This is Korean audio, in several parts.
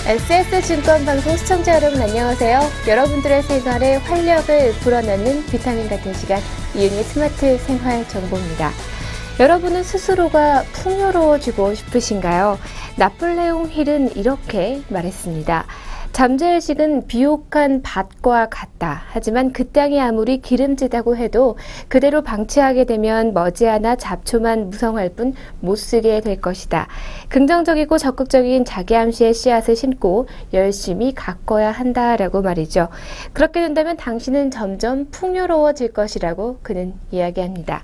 SS증권방송 시청자 여러분 안녕하세요. 여러분들의 생활에 활력을 불어넣는 비타민 같은 시간 이은희의 스마트 생활 정보입니다. 여러분은 스스로가 풍요로워지고 싶으신가요? 나폴레옹 힐은 이렇게 말했습니다. 잠재의식은 비옥한 밭과 같다. 하지만 그 땅이 아무리 기름지다고 해도 그대로 방치하게 되면 머지않아 잡초만 무성할 뿐 못쓰게 될 것이다. 긍정적이고 적극적인 자기암시의 씨앗을 심고 열심히 가꿔야 한다라고 말이죠. 그렇게 된다면 당신은 점점 풍요로워질 것이라고 그는 이야기합니다.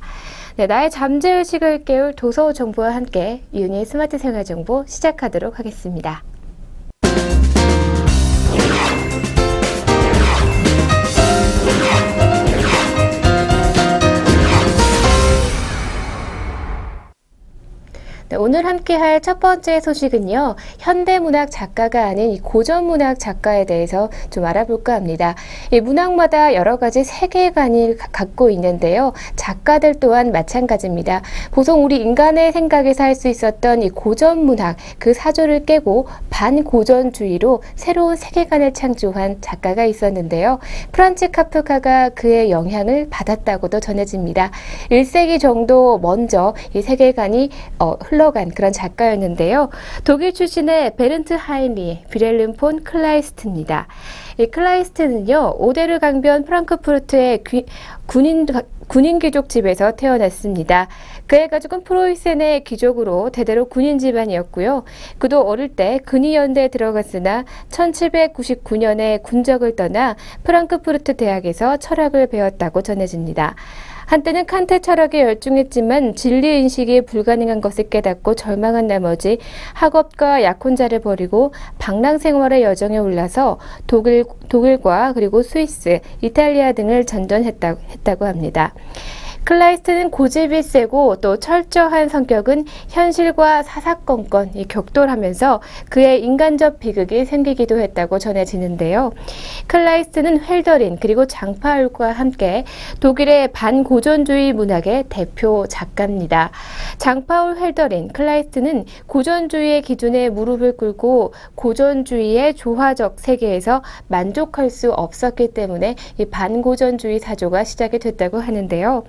네, 나의 잠재의식을 깨울 도서 정보와 함께 이은희의 스마트 생활 정보 시작하도록 하겠습니다. 오늘 함께할 첫 번째 소식은요. 현대문학 작가가 아닌 이 고전문학 작가에 대해서 좀 알아볼까 합니다. 이 문학마다 여러 가지 세계관을 갖고 있는데요. 작가들 또한 마찬가지입니다. 보통 우리 인간의 생각에서 할 수 있었던 이 고전문학 그 사조를 깨고 반고전주의로 새로운 세계관을 창조한 작가가 있었는데요. 프란츠 카프카가 그의 영향을 받았다고도 전해집니다. 1세기 정도 먼저 이 세계관이 흘러간 그런 작가였는데요. 독일 출신의 베른트 하인리 빌헬름 폰 클라이스트입니다. 이 클라이스트는요, 오데르 강변 프랑크푸르트의 군인 귀족 집에서 태어났습니다. 그의 가족은 프로이센의 귀족으로 대대로 군인 집안이었고요. 그도 어릴 때 근위연대에 들어갔으나 1799년에 군적을 떠나 프랑크푸르트 대학에서 철학을 배웠다고 전해집니다. 한때는 칸트 철학에 열중했지만 진리인식이 불가능한 것을 깨닫고 절망한 나머지 학업과 약혼자를 버리고 방랑생활의 여정에 올라서 독일과 그리고 스위스, 이탈리아 등을 전전했다고 합니다. 클라이스트는 고집이 세고 또 철저한 성격은 현실과 사사건건 격돌하면서 그의 인간적 비극이 생기기도 했다고 전해지는데요. 클라이스트는 헬더린 그리고 장파울과 함께 독일의 반고전주의 문학의 대표 작가입니다. 장파울, 헬더린, 클라이스트는 고전주의의 기준에 무릎을 꿇고 고전주의의 조화적 세계에서 만족할 수 없었기 때문에 이 반고전주의 사조가 시작이 됐다고 하는데요.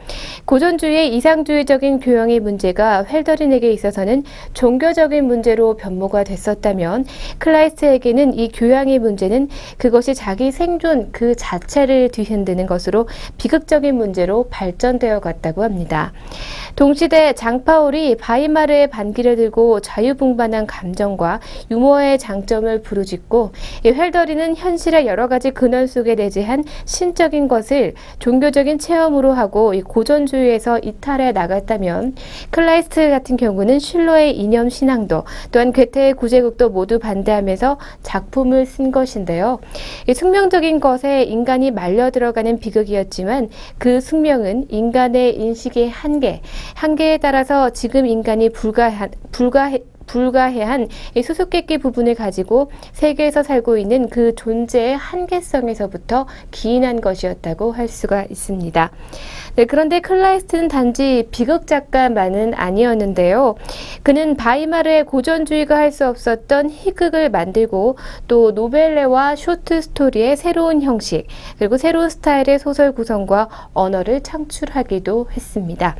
고전주의의 이상주의적인 교양의 문제가 헬더린에게 있어서는 종교적인 문제로 변모가 됐었다면 클라이스트에게는 이 교양의 문제는 그것이 자기 생존 그 자체를 뒤흔드는 것으로 비극적인 문제로 발전되어 갔다고 합니다. 동시대 장파울이 바이마르의 반기를 들고 자유분반한 감정과 유머의 장점을 부르짖고 이 헬더린은 현실의 여러 가지 근원 속에 내재한 신적인 것을 종교적인 체험으로 하고 이 고전주의에서 이탈해 나갔다면 클라이스트 같은 경우는 실로의 이념 신앙도 또한 괴테의 구제국도 모두 반대하면서 작품을 쓴 것인데요. 이 숙명적인 것에 인간이 말려 들어가는 비극이었지만 그 숙명은 인간의 인식의 한계에 따라서 지금 인간이 불가해한 이 수수께끼 부분을 가지고 세계에서 살고 있는 그 존재의 한계성에서부터 기인한 것이었다고 할 수가 있습니다. 네, 그런데 클라이스트는 단지 비극 작가만은 아니었는데요. 그는 바이마르의 고전주의가 할 수 없었던 희극을 만들고 또 노벨레와 쇼트 스토리의 새로운 형식 그리고 새로운 스타일의 소설 구성과 언어를 창출하기도 했습니다.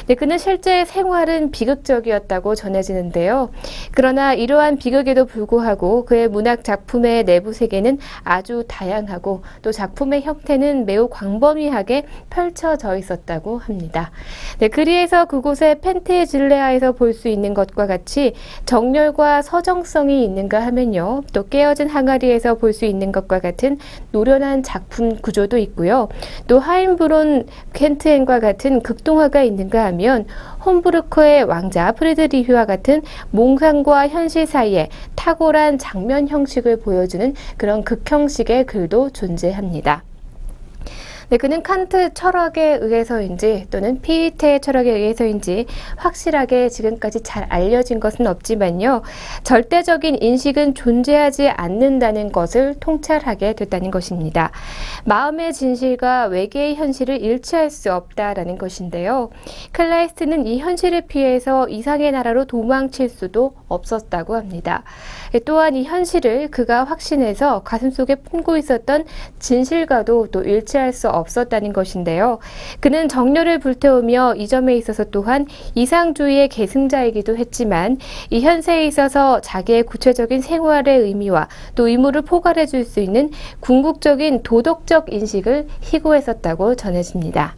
네, 그는 실제 생활은 비극적이었다고 전해지는데요. 그러나 이러한 비극에도 불구하고 그의 문학 작품의 내부 세계는 아주 다양하고 또 작품의 형태는 매우 광범위하게 펼쳐져 있었다고 합니다. 네, 그리해서 그곳에 펜테질레아에서 볼 수 있는 것과 같이 정열과 서정성이 있는가 하면요. 또 깨어진 항아리에서 볼 수 있는 것과 같은 노련한 작품 구조도 있고요. 또 하임브론 켄트엔과 같은 극동화가 있는가 하면 홈부르크의 왕자 프리드리히와 같은 몽상과 현실 사이에 탁월한 장면 형식을 보여주는 그런 극형식의 글도 존재합니다. 네, 그는 칸트 철학에 의해서인지 또는 피에테 철학에 의해서인지 확실하게 지금까지 잘 알려진 것은 없지만요. 절대적인 인식은 존재하지 않는다는 것을 통찰하게 됐다는 것입니다. 마음의 진실과 외계의 현실을 일치할 수 없다라는 것인데요. 클라이스트는 이 현실을 피해서 이상의 나라로 도망칠 수도 없었다고 합니다. 또한 이 현실을 그가 확신해서 가슴속에 품고 있었던 진실과도 또 일치할 수 없었다는 것인데요. 그는 정열을 불태우며 이 점에 있어서 또한 이상주의의 계승자이기도 했지만 이 현세에 있어서 자기의 구체적인 생활의 의미와 또 의무를 포괄해 줄 수 있는 궁극적인 도덕적 인식을 희고했었다고 전해집니다.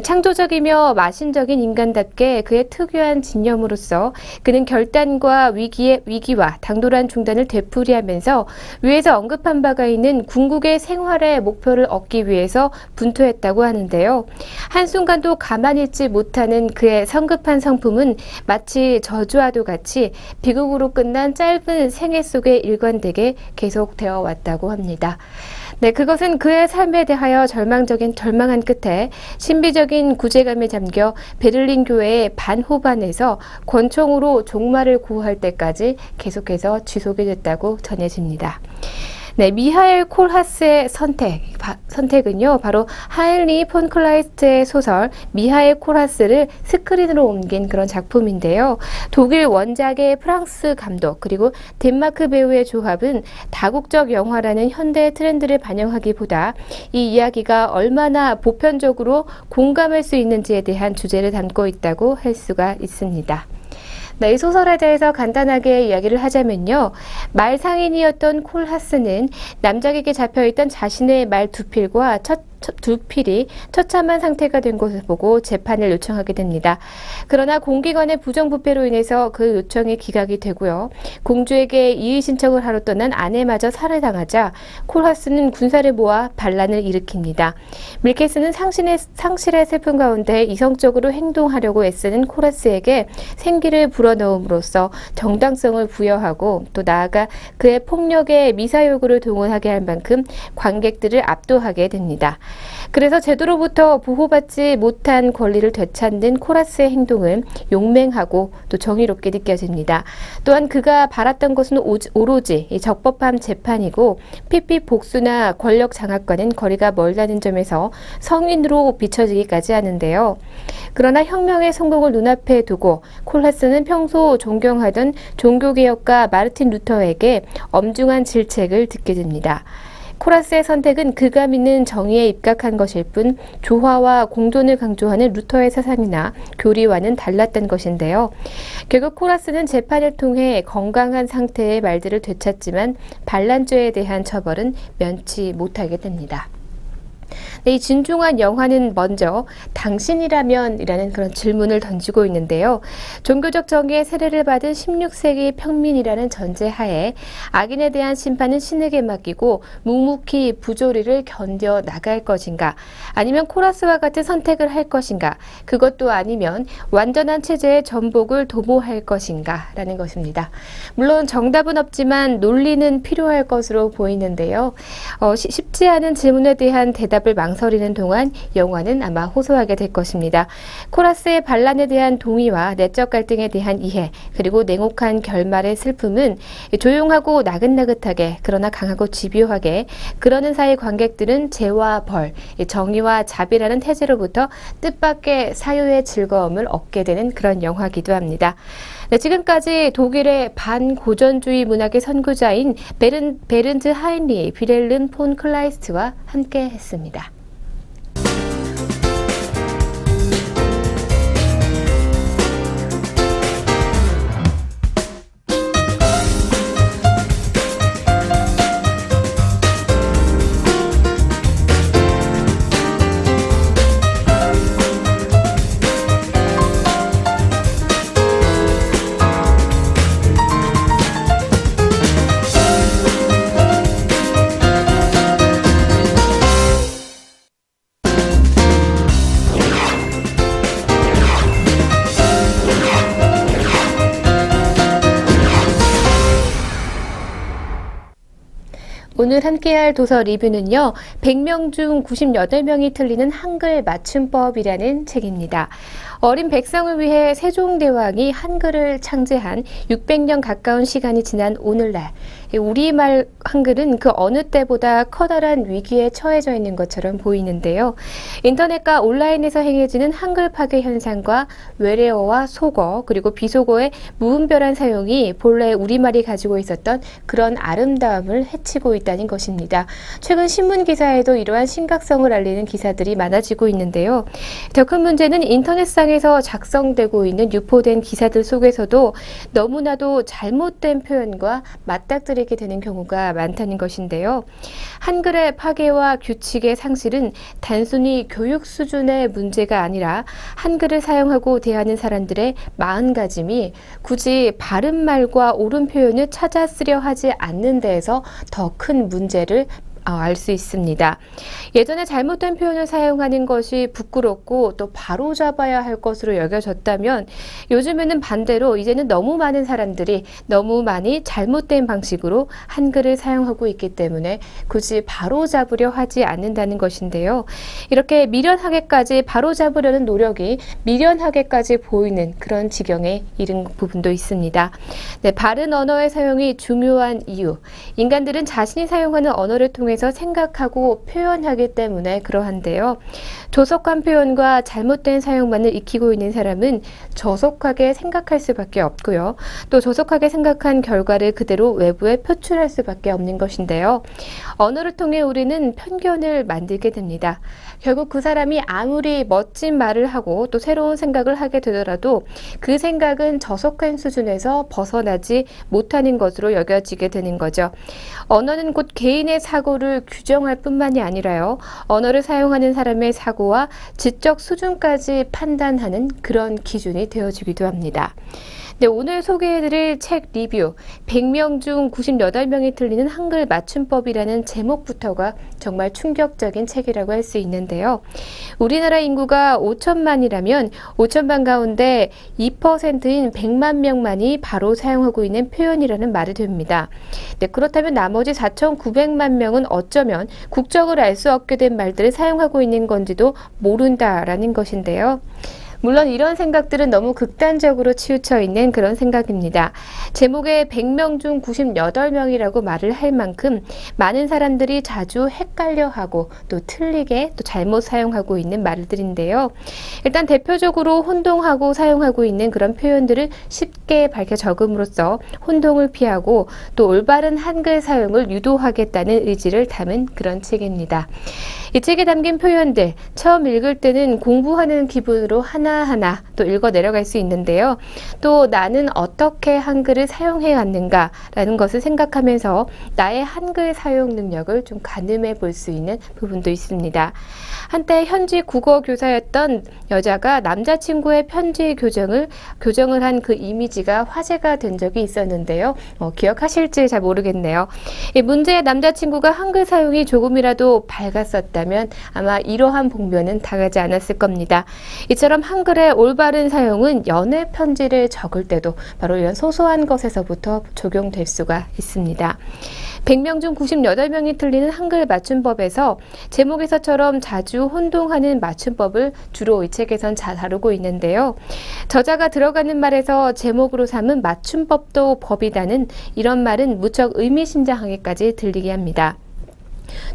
창조적이며 마신적인 인간답게 그의 특유한 진념으로서 그는 결단과 위기와 당돌한 중단을 되풀이하면서 위에서 언급한 바가 있는 궁극의 생활의 목표를 얻기 위해서 분투했다고 하는데요. 한순간도 가만히 있지 못하는 그의 성급한 성품은 마치 저주와도 같이 비극으로 끝난 짧은 생애 속에 일관되게 계속되어 왔다고 합니다. 네, 그것은 그의 삶에 대하여 절망한 끝에 신비적인 구제감에 잠겨 베를린 교회의 반호반에서 권총으로 종말을 구할 때까지 계속해서 지속이 됐다고 전해집니다. 네, 미하엘 콜하스의 선택은요, 바로 하인리 폰 클라이스트의 소설 미하엘 콜하스를 스크린으로 옮긴 그런 작품인데요. 독일 원작의 프랑스 감독 그리고 덴마크 배우의 조합은 다국적 영화라는 현대 트렌드를 반영하기보다 이 이야기가 얼마나 보편적으로 공감할 수 있는지에 대한 주제를 담고 있다고 할 수가 있습니다. 네, 이 소설에 대해서 간단하게 이야기를 하자면요. 말상인이었던 콜하스는 남작에게 잡혀있던 자신의 말 두 필과 두 필이 처참한 상태가 된 것을 보고 재판을 요청하게 됩니다. 그러나 공기관의 부정부패로 인해서 그 요청이 기각이 되고요. 공주에게 이의 신청을 하러 떠난 아내마저 살해당하자 콜하스는 군사를 모아 반란을 일으킵니다. 밀케스는 상실의 슬픔 가운데 이성적으로 행동하려고 애쓰는 콜하스에게 생기를 불어넣음으로써 정당성을 부여하고 또 나아가 그의 폭력에 미사여구를 동원하게 할 만큼 관객들을 압도하게 됩니다. 그래서 제도로부터 보호받지 못한 권리를 되찾는 콜하스의 행동은 용맹하고 또 정의롭게 느껴집니다. 또한 그가 바랐던 것은 오로지 적법한 재판이고 피피 복수나 권력 장악과는 거리가 멀다는 점에서 성인으로 비춰지기까지 하는데요. 그러나 혁명의 성공을 눈앞에 두고 콜하스는 평소 존경하던 종교개혁가 마르틴 루터에게 엄중한 질책을 듣게 됩니다. 콜하스의 선택은 그가 믿는 정의에 입각한 것일 뿐 조화와 공존을 강조하는 루터의 사상이나 교리와는 달랐던 것인데요. 결국 콜하스는 재판을 통해 건강한 상태의 말들을 되찾지만 반란죄에 대한 처벌은 면치 못하게 됩니다. 네, 이 진중한 영화는 먼저 당신이라면 이라는 그런 질문을 던지고 있는데요. 종교적 정의의 세례를 받은 16세기 평민이라는 전제하에 악인에 대한 심판은 신에게 맡기고 묵묵히 부조리를 견뎌 나갈 것인가, 아니면 콜하스와 같은 선택을 할 것인가, 그것도 아니면 완전한 체제의 전복을 도모할 것인가 라는 것입니다. 물론 정답은 없지만 논리는 필요할 것으로 보이는데요. 쉽지 않은 질문에 대한 대답을 망설이는 동안 영화는 아마 호소하게 될 것입니다. 콜하스의 반란에 대한 동의와 내적 갈등에 대한 이해, 그리고 냉혹한 결말의 슬픔은 조용하고 나긋나긋하게 그러나 강하고 집요하게 그러는 사이 관객들은 죄와 벌, 정의와 자비라는 태제로부터 뜻밖의 사유의 즐거움을 얻게 되는 그런 영화이기도 합니다. 네, 지금까지 독일의 반고전주의 문학의 선구자인 베른트 하인리 빌헬름 폰 클라이스트와 함께 했습니다. 오늘 함께할 도서 리뷰는요. 100명 중 98명이 틀리는 한글 맞춤법이라는 책입니다. 어린 백성을 위해 세종대왕이 한글을 창제한 600년 가까운 시간이 지난 오늘날 우리말 한글은 그 어느 때보다 커다란 위기에 처해져 있는 것처럼 보이는데요. 인터넷과 온라인에서 행해지는 한글 파괴 현상과 외래어와 속어 그리고 비속어의 무분별한 사용이 본래 우리말이 가지고 있었던 그런 아름다움을 해치고 있다는 것입니다. 최근 신문 기사에도 이러한 심각성을 알리는 기사들이 많아지고 있는데요. 더 큰 문제는 인터넷상에서 작성되고 있는 유포된 기사들 속에서도 너무나도 잘못된 표현과 맞닥뜨리게 되는 경우가 많다는 것인데요. 한글의 파괴와 규칙의 상실은 단순히 교육 수준의 문제가 아니라 한글을 사용하고 대하는 사람들의 마음가짐이 굳이 바른 말과 옳은 표현을 찾아 쓰려 하지 않는 데에서 더 큰 문제를 알 수 있습니다. 예전에 잘못된 표현을 사용하는 것이 부끄럽고 또 바로잡아야 할 것으로 여겨졌다면 요즘에는 반대로 이제는 너무 많은 사람들이 너무 많이 잘못된 방식으로 한글을 사용하고 있기 때문에 굳이 바로잡으려 하지 않는다는 것인데요. 이렇게 미련하게까지 바로잡으려는 노력이 미련하게까지 보이는 그런 지경에 이른 부분도 있습니다. 네, 바른 언어의 사용이 중요한 이유. 인간들은 자신이 사용하는 언어를 통해 생각하고 표현하기 때문에 그러한데요. 조속한 표현과 잘못된 사용만을 익히고 있는 사람은 저속하게 생각할 수밖에 없고요. 또 저속하게 생각한 결과를 그대로 외부에 표출할 수밖에 없는 것인데요. 언어를 통해 우리는 편견을 만들게 됩니다. 결국 그 사람이 아무리 멋진 말을 하고 또 새로운 생각을 하게 되더라도 그 생각은 저속한 수준에서 벗어나지 못하는 것으로 여겨지게 되는 거죠. 언어는 곧 개인의 사고를 규정할 뿐만이 아니라요. 언어를 사용하는 사람의 사고와 지적 수준까지 판단하는 그런 기준이 되어주기도 합니다. 네, 오늘 소개해드릴 책 리뷰 100명 중 98명이 틀리는 한글 맞춤법이라는 제목부터가 정말 충격적인 책이라고 할 수 있는데요. 우리나라 인구가 5천만이라면 5천만 가운데 2%인 100만 명만이 바로 사용하고 있는 표현이라는 말이 됩니다. 네, 그렇다면 나머지 4,900만 명은 어쩌면 국적을 알 수 없게 된 말들을 사용하고 있는 건지도 모른다라는 것인데요. 물론 이런 생각들은 너무 극단적으로 치우쳐 있는 그런 생각입니다. 제목에 100명 중 98명이라고 말을 할 만큼 많은 사람들이 자주 헷갈려하고 또 틀리게 또 잘못 사용하고 있는 말들인데요. 일단 대표적으로 혼동하고 사용하고 있는 그런 표현들을 쉽게 밝혀 적음으로써 혼동을 피하고 또 올바른 한글 사용을 유도하겠다는 의지를 담은 그런 책입니다. 이 책에 담긴 표현들 처음 읽을 때는 공부하는 기분으로 하나하나 또 읽어 내려갈 수 있는데요. 또 나는 어떻게 한글을 사용해 왔는가라는 것을 생각하면서 나의 한글 사용 능력을 좀 가늠해 볼 수 있는 부분도 있습니다. 한때 현지 국어 교사였던 여자가 남자친구의 편지 교정을 한 그 이미지가 화제가 된 적이 있었는데요. 기억하실지 잘 모르겠네요. 이 문제의 남자친구가 한글 사용이 조금이라도 밝았었다면 아마 이러한 복면은 당하지 않았을 겁니다. 이처럼 한글의 올바른 사용은 연애 편지를 적을 때도 바로 이런 소소한 것에서부터 적용될 수가 있습니다. 100명 중 98명이 틀리는 한글 맞춤법에서 제목에서처럼 자주 혼동하는 맞춤법을 주로 이 책에선 잘 다루고 있는데요. 저자가 들어가는 말에서 제목으로 삼은 맞춤법도 법이다는 이런 말은 무척 의미심장하게까지 들리게 합니다.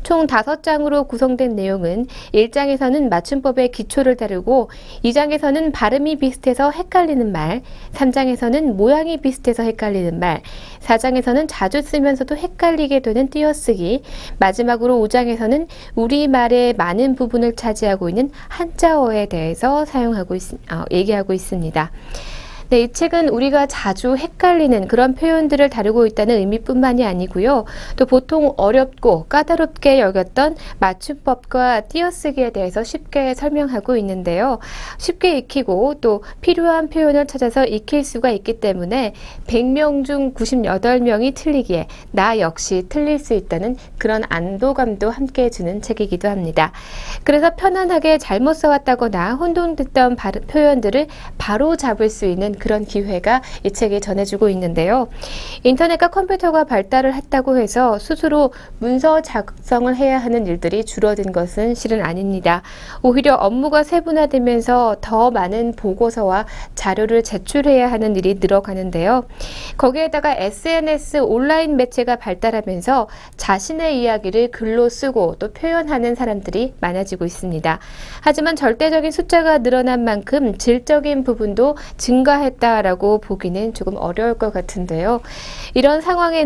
총 5장으로 구성된 내용은 1장에서는 맞춤법의 기초를 다루고 2장에서는 발음이 비슷해서 헷갈리는 말, 3장에서는 모양이 비슷해서 헷갈리는 말, 4장에서는 자주 쓰면서도 헷갈리게 되는 띄어쓰기, 마지막으로 5장에서는 우리말의 많은 부분을 차지하고 있는 한자어에 대해서 얘기하고 있습니다. 네, 이 책은 우리가 자주 헷갈리는 그런 표현들을 다루고 있다는 의미뿐만이 아니고요. 또 보통 어렵고 까다롭게 여겼던 맞춤법과 띄어쓰기에 대해서 쉽게 설명하고 있는데요. 쉽게 익히고 또 필요한 표현을 찾아서 익힐 수가 있기 때문에 100명 중 98명이 틀리기에 나 역시 틀릴 수 있다는 그런 안도감도 함께 주는 책이기도 합니다. 그래서 편안하게 잘못 써왔다거나 혼동됐던 표현들을 바로 잡을 수 있는 그런 기회가 이 책이 전해주고 있는데요. 인터넷과 컴퓨터가 발달을 했다고 해서 스스로 문서 작성을 해야 하는 일들이 줄어든 것은 실은 아닙니다. 오히려 업무가 세분화되면서 더 많은 보고서와 자료를 제출해야 하는 일이 늘어가는데요. 거기에다가 SNS 온라인 매체가 발달하면서 자신의 이야기를 글로 쓰고 또 표현하는 사람들이 많아지고 있습니다. 하지만 절대적인 숫자가 늘어난 만큼 질적인 부분도 증가했다라고 보기는 조금 어려울 것 같은데요. 이런 상황에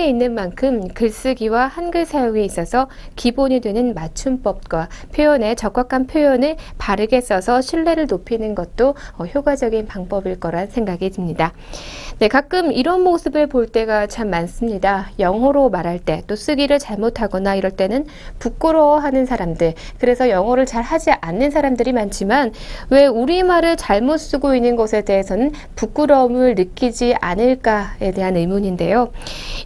있는 만큼 글쓰기와 한글 사용에 있어서 기본이 되는 맞춤법과 표현에 적확한 표현을 바르게 써서 신뢰를 높이는 것도 효과적인 방법일 거란 생각이 듭니다. 네, 가끔 이런 모습을 볼 때가 참 많습니다. 영어로 말할 때 또 쓰기를 잘못하거나 이럴 때는 부끄러워하는 사람들, 그래서 영어를 잘 하지 않는 사람들이 많지만 왜 우리말을 잘못 쓰고 있는 것에 대해서는 부끄러움을 느끼지 않을까에 대한 의문인데요.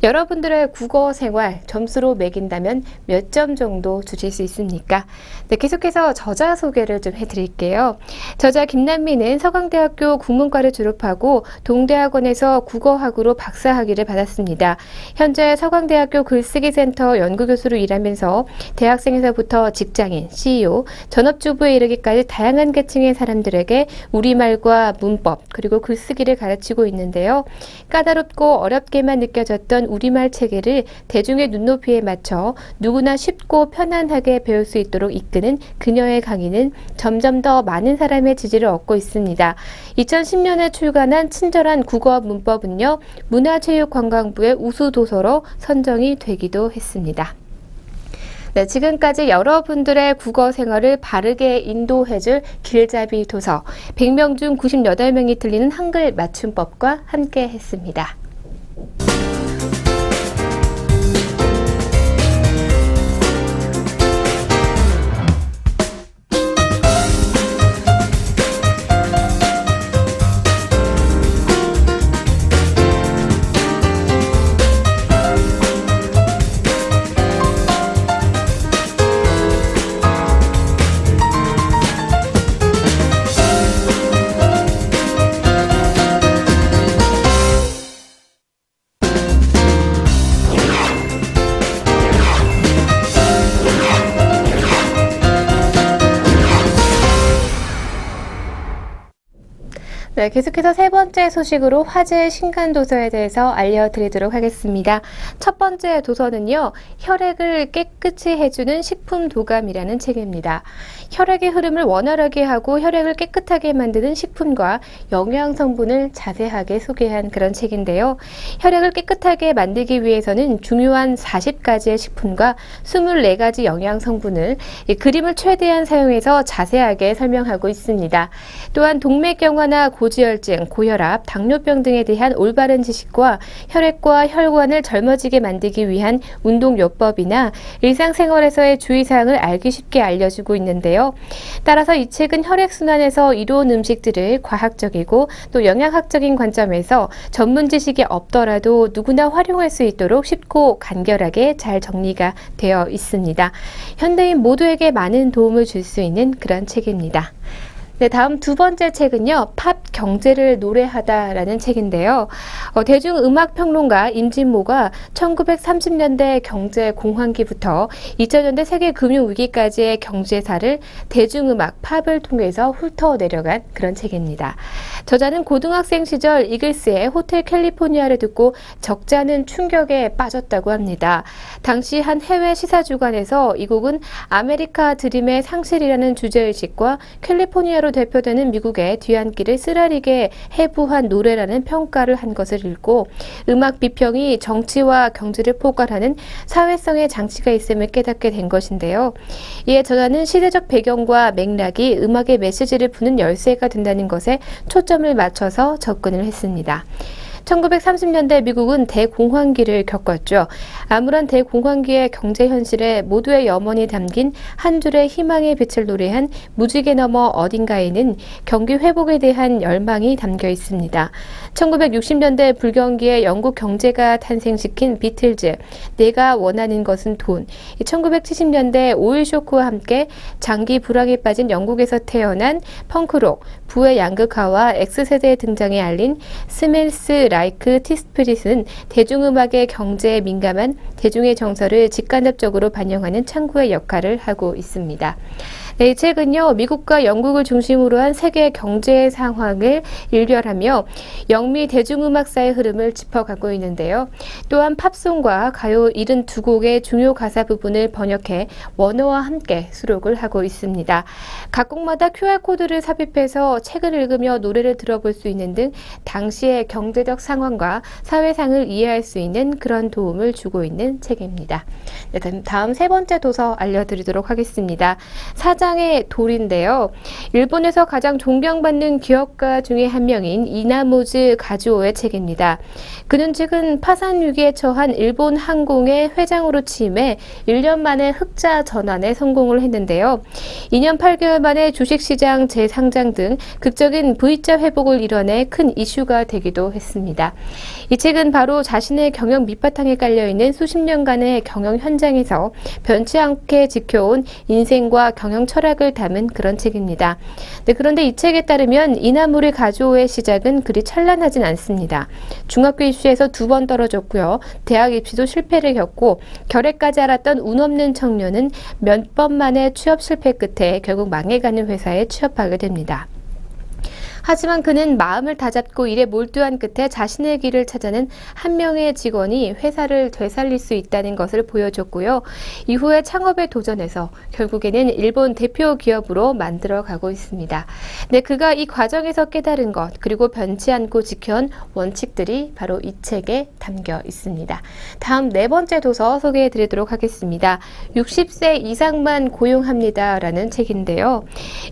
여러분들의 국어 생활 점수로 매긴다면 몇 점 정도 주실 수 있습니까? 네, 계속해서 저자 소개를 좀 해드릴게요. 저자 김남미는 서강대학교 국문과를 졸업하고 동대학원에서 국어학으로 박사학위를 받았습니다. 현재 서강대학교 글쓰기센터 연구교수로 일하면서 대학생에서부터 직장인, CEO, 전업주부에 이르기까지 다양한 계층의 사람들에게 우리말과 문법 그리고 글쓰기를 가르치고 있는데요. 까다롭고 어렵게만 느껴졌던 우리말 체계를 대중의 눈높이에 맞춰 누구나 쉽고 편안하게 배울 수 있도록 이끄는 그녀의 강의는 점점 더 많은 사람의 지지를 얻고 있습니다. 2010년에 출간한 친절한 국어 문법은요, 문화체육관광부의 우수도서로 선정이 되기도 했습니다. 네, 지금까지 여러분들의 국어 생활을 바르게 인도해줄 길잡이 도서 100명 중 98명이 틀리는 한글 맞춤법과 함께 했습니다. 네, 계속해서 세 번째 소식으로 화제의 신간도서에 대해서 알려드리도록 하겠습니다. 첫 번째 도서는요, 혈액을 깨끗이 해주는 식품도감이라는 책입니다. 혈액의 흐름을 원활하게 하고 혈액을 깨끗하게 만드는 식품과 영양 성분을 자세하게 소개한 그런 책인데요. 혈액을 깨끗하게 만들기 위해서는 중요한 40가지의 식품과 24가지 영양 성분을 그림을 최대한 사용해서 자세하게 설명하고 있습니다. 또한 동맥경화나 고지혈증, 고혈압, 당뇨병 등에 대한 올바른 지식과 혈액과 혈관을 젊어지게 만들기 위한 운동요법이나 일상생활에서의 주의사항을 알기 쉽게 알려주고 있는데요. 따라서 이 책은 혈액순환에서 이로운 음식들을 과학적이고 또 영양학적인 관점에서 전문 지식이 없더라도 누구나 활용할 수 있도록 쉽고 간결하게 잘 정리가 되어 있습니다. 현대인 모두에게 많은 도움을 줄 수 있는 그런 책입니다. 네, 다음 두 번째 책은요, 팝 경제를 노래하다라는 책인데요. 대중음악평론가 임진모가 1930년대 경제 공황기부터 2000년대 세계 금융위기까지의 경제사를 대중음악 팝을 통해서 훑어내려간 그런 책입니다. 저자는 고등학생 시절 이글스의 호텔 캘리포니아를 듣고 적지 않은 충격에 빠졌다고 합니다. 당시 한 해외 시사주간에서 이 곡은 아메리카 드림의 상실이라는 주제의식과 캘리포니아로 대표되는 미국의 뒤안길을 쓰라리게 해부한 노래라는 평가를 한 것을 읽고 음악 비평이 정치와 경제를 포괄하는 사회성의 장치가 있음을 깨닫게 된 것인데요. 이에 저자는 시대적 배경과 맥락이 음악의 메시지를 푸는 열쇠가 된다는 것에 초점을 맞춰서 접근을 했습니다. 1930년대 미국은 대공황기를 겪었죠. 아무런 대공황기의 경제 현실에 모두의 염원이 담긴 한 줄의 희망의 빛을 노래한 무지개 너머 어딘가에는 경기 회복에 대한 열망이 담겨 있습니다. 1960년대 불경기에 영국 경제가 탄생시킨 비틀즈, 내가 원하는 것은 돈. 1970년대 오일 쇼크와 함께 장기 불황에 빠진 영국에서 태어난 펑크록, 부의 양극화와 X세대 등장에 알린 스멜스 라이크 티스피릿은 대중음악의 경제에 민감한 대중의 정서를 직간접적으로 반영하는 창구의 역할을 하고 있습니다. 네, 이 책은요, 미국과 영국을 중심으로 한 세계 경제 상황을 일별하며 영미 대중음악사의 흐름을 짚어가고 있는데요. 또한 팝송과 가요 72곡의 중요 가사 부분을 번역해 원어와 함께 수록을 하고 있습니다. 각 곡마다 QR코드를 삽입해서 책을 읽으며 노래를 들어볼 수 있는 등 당시의 경제적 상황과 사회상을 이해할 수 있는 그런 도움을 주고 있는 책입니다. 네, 다음 세 번째 도서 알려드리도록 하겠습니다. 사장의 돌인데요. 일본에서 가장 존경받는 기업가 중에 한 명인 이나모즈 가즈오의 책입니다. 그는 최근 파산 위기에 처한 일본 항공의 회장으로 취임해 1년 만에 흑자 전환에 성공을 했는데요. 2년 8개월 만에 주식시장 재상장 등 극적인 V자 회복을 이뤄내 큰 이슈가 되기도 했습니다. 이 책은 바로 자신의 경영 밑바탕에 깔려있는 수십 년간의 경영 현장에서 변치 않게 지켜온 인생과 경영 철학을 담은 그런 책입니다. 네, 그런데 이 책에 따르면 이나모리 가즈오의 시작은 그리 찬란하진 않습니다. 중학교 입시에서 2번 떨어졌고요. 대학 입시도 실패를 겪고 결핵까지 앓았던 운 없는 청년은 몇 번 만에 취업 실패 끝에 결국 망해가는 회사에 취업하게 됩니다. 하지만 그는 마음을 다잡고 일에 몰두한 끝에 자신의 길을 찾아낸 한 명의 직원이 회사를 되살릴 수 있다는 것을 보여줬고요. 이후에 창업에 도전해서 결국에는 일본 대표 기업으로 만들어가고 있습니다. 네, 그가 이 과정에서 깨달은 것, 그리고 변치 않고 지켜온 원칙들이 바로 이 책에 담겨 있습니다. 다음 네 번째 도서 소개해 드리도록 하겠습니다. 60세 이상만 고용합니다 라는 책인데요.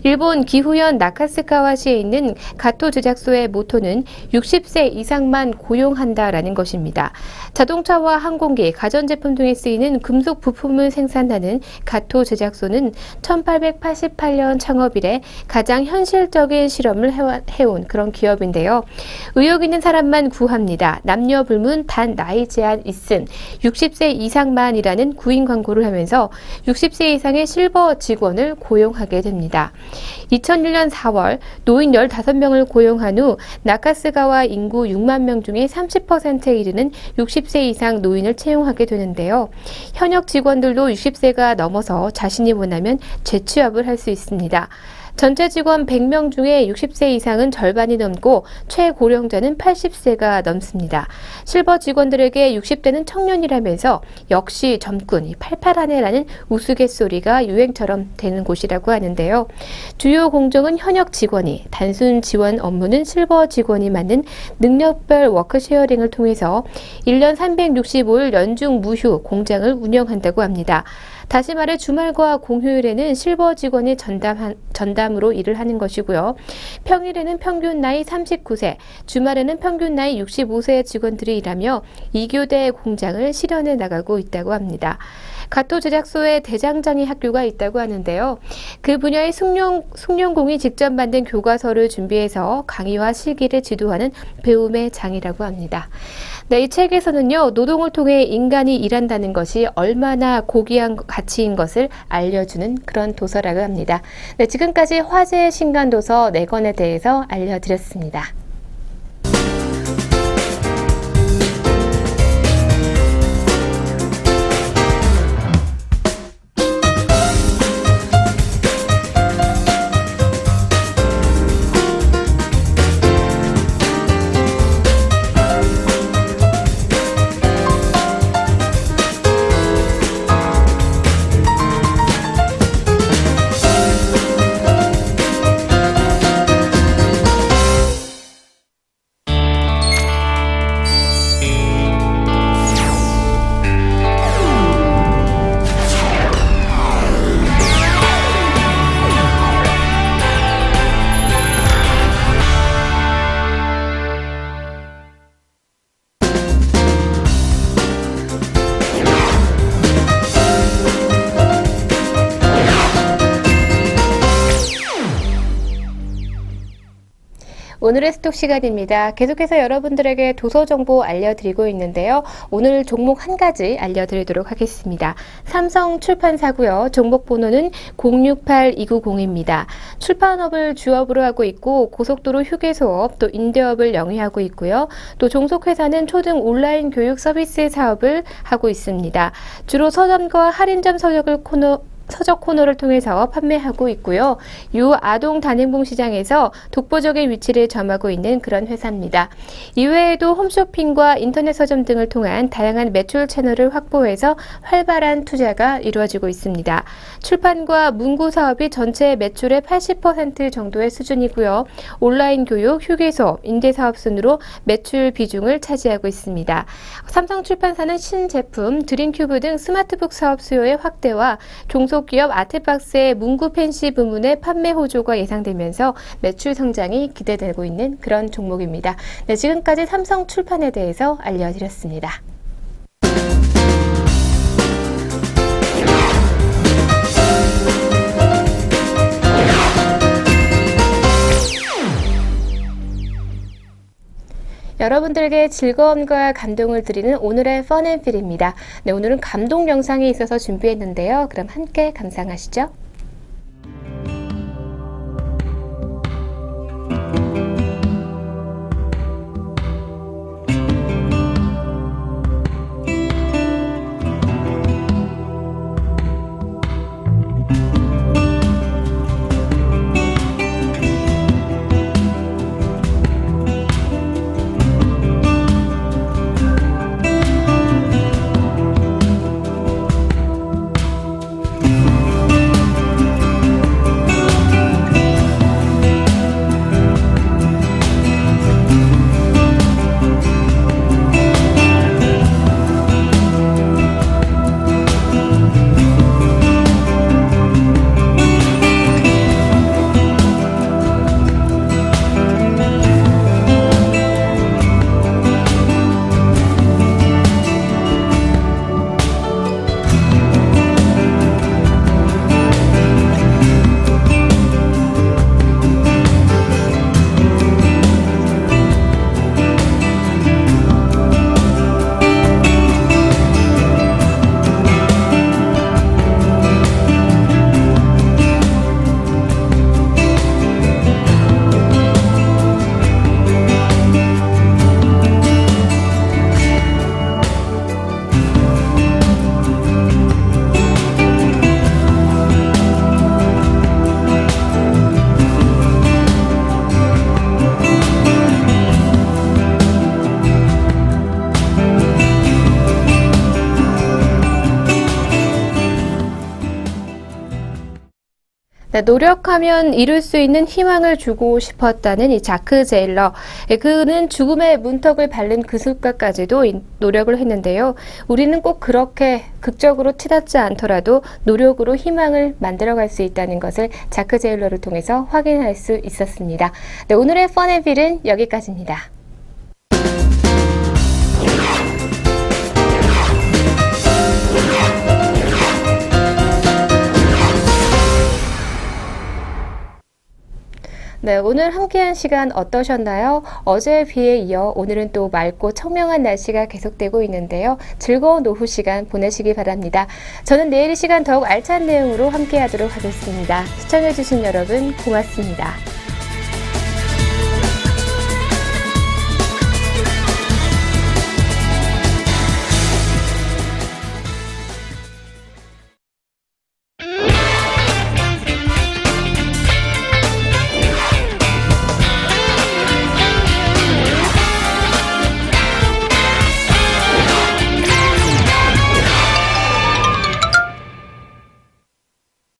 일본 기후현 나카스카와시에 있는 가토 제작소의 모토는 60세 이상만 고용한다라는 것입니다. 자동차와 항공기, 가전제품 등에 쓰이는 금속 부품을 생산하는 가토 제작소는 1888년 창업 이래 가장 현실적인 실험을 해온 그런 기업인데요. 의욕 있는 사람만 구합니다. 남녀 불문 단 나이 제한 있음 60세 이상만이라는 구인 광고를 하면서 60세 이상의 실버 직원을 고용하게 됩니다. 2001년 4월 노인 15명을 고용한 후 나카스가와 인구 6만 명 중에 30%에 이르는 60세 이상 노인을 채용하게 되는데요. 현역 직원들도 60세가 넘어서 자신이 원하면 재취업을 할 수 있습니다. 전체 직원 100명 중에 60세 이상은 절반이 넘고 최고령자는 80세가 넘습니다. 실버 직원들에게 60대는 청년이라면서 역시 젊군, 팔팔하네라는 우스갯소리가 유행처럼 되는 곳이라고 하는데요. 주요 공정은 현역 직원이, 단순 지원 업무는 실버 직원이 맡는 능력별 워크쉐어링을 통해서 1년 365일 연중 무휴 공장을 운영한다고 합니다. 다시 말해 주말과 공휴일에는 실버 직원이 전담으로 일을 하는 것이고요. 평일에는 평균 나이 39세, 주말에는 평균 나이 65세의 직원들이 일하며 2교대 공장을 실현해 나가고 있다고 합니다. 가토 제작소에 대장장이 학교가 있다고 하는데요. 그 분야의 숙련공이 직접 만든 교과서를 준비해서 강의와 실기를 지도하는 배움의 장이라고 합니다. 네, 이 책에서는요, 노동을 통해 인간이 일한다는 것이 얼마나 고귀한 가치인 것을 알려주는 그런 도서라고 합니다. 네, 지금까지 화제의 신간도서 4권에 대해서 알려드렸습니다. 오늘의 스톡 시간입니다. 계속해서 여러분들에게 도서 정보 알려드리고 있는데요. 오늘 종목 한 가지 알려드리도록 하겠습니다. 삼성출판사고요. 종목 번호는 068290입니다. 출판업을 주업으로 하고 있고 고속도로 휴게소업, 또 임대업을 영위하고 있고요. 또 종속회사는 초등 온라인 교육 서비스 사업을 하고 있습니다. 주로 서점과 할인점 서적 코너를 통해서 판매하고 있고요. 유아동 단행본 시장에서 독보적인 위치를 점하고 있는 그런 회사입니다. 이외에도 홈쇼핑과 인터넷 서점 등을 통한 다양한 매출 채널을 확보해서 활발한 투자가 이루어지고 있습니다. 출판과 문구 사업이 전체 매출의 80% 정도의 수준이고요. 온라인 교육, 휴게소, 임대사업 순으로 매출 비중을 차지하고 있습니다. 삼성출판사는 신제품, 드림큐브 등 스마트북 사업 수요의 확대와 종속기업 아트박스의 문구 펜시 부문의 판매 호조가 예상되면서 매출 성장이 기대되고 있는 그런 종목입니다. 네, 지금까지 삼성출판에 대해서 알려드렸습니다. 여러분들에게 즐거움과 감동을 드리는 오늘의 펀앤필입니다. 네, 오늘은 감동 영상이 있어서 준비했는데요. 그럼 함께 감상하시죠. 노력하면 이룰 수 있는 희망을 주고 싶었다는 이 자크 제일러. 그는 죽음의 문턱을 밟는 그 순간까지도 노력을 했는데요. 우리는 꼭 그렇게 극적으로 치닫지 않더라도 노력으로 희망을 만들어갈 수 있다는 것을 자크 제일러를 통해서 확인할 수 있었습니다. 네, 오늘의 펀앤필은 여기까지입니다. 네, 오늘 함께한 시간 어떠셨나요? 어제에 비해 이어 오늘은 또 맑고 청명한 날씨가 계속되고 있는데요. 즐거운 오후 시간 보내시기 바랍니다. 저는 내일 이 시간 더욱 알찬 내용으로 함께하도록 하겠습니다. 시청해주신 여러분 고맙습니다.